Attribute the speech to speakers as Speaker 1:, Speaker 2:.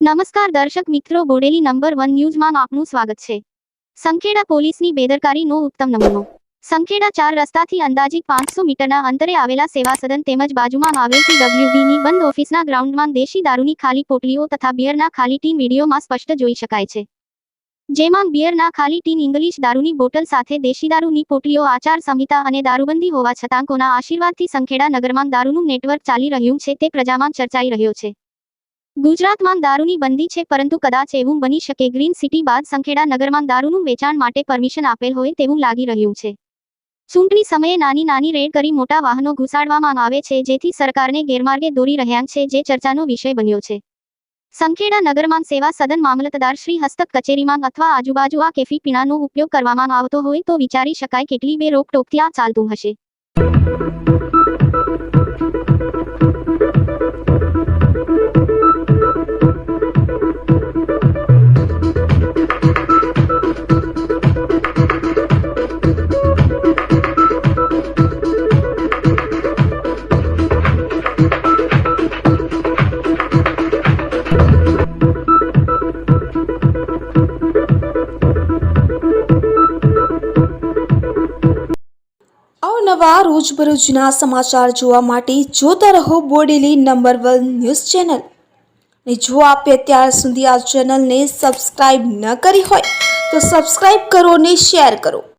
Speaker 1: નમસ્કાર દર્શક મિત્રો, બોડેલી નંબર 1 ન્યૂઝમાં આપનું સ્વાગત છે। સંખેડા પોલીસની બેદરકારીનો ઉત્તમ નમૂનો। સંખેડા 4 રસ્તાથી અંદાજિત 500 મીટરના અંતરે આવેલા સેવા સદન તેમજ બાજુમાં આવેલ PWDની બંધ ઓફિસના ગ્રાઉન્ડમાં દેશી દારૂની ખાલી પોટલીઓ તથા બિયરના ખાલી ટીન વિડીયોમાં સ્પષ્ટ જોઈ શકાય છે, જેમાં બિયરના ખાલી ટીન, ઇંગ્લિશ દારૂની બોટલ સાથે દેશી દારૂની પોટલીઓ, આચાર સંહિતા અને દારૂબંધી હોવા છતાં કોના આશીર્વાદથી સંખેડા નગરમાં દારૂનું નેટવર્ક ચાલી રહ્યું છે તે પ્રજામાં ચર્ચાઈ રહ્યો છે। ગુજરાતમાં દારૂની બંધી છે, પરંતુ કદાચ એવું બની શકે ગ્રીન સિટી બાદ સંખેડા નગરમાં દારૂનું વેચાણ માટે પરમિશન આપેલ હોય તેવું લાગી રહ્યું છે। ચૂંટણી સમયે નાની નાની રેડ કરી મોટા વાહનો ઘુસાડવામાં આવે છે, જેથી સરકારને ગેરમાર્ગે દોરી રહ્યા છે, જે ચર્ચાનો વિષય બન્યો છે। સંખેડા નગરમાં સેવા સદન, મામલતદાર શ્રી હસ્તક કચેરીમાં અથવા આજુબાજુ આ કેફી પીણાનો ઉપયોગ કરવામાં આવતો હોય તો વિચારી શકાય કેટલી બે રોકટોકથી આ ચાલતું હશે।
Speaker 2: અવનવા રોજબરોજના સમાચાર જોવા માટે જોતા રહો બોડેલી નંબર 1 ન્યૂઝ ચેનલ। અને જો આપે અત્યાર સુધી આ ચેનલને સબસ્ક્રાઇબ ન કરી હોય તો સબસ્ક્રાઇબ કરો અને શેર કરો।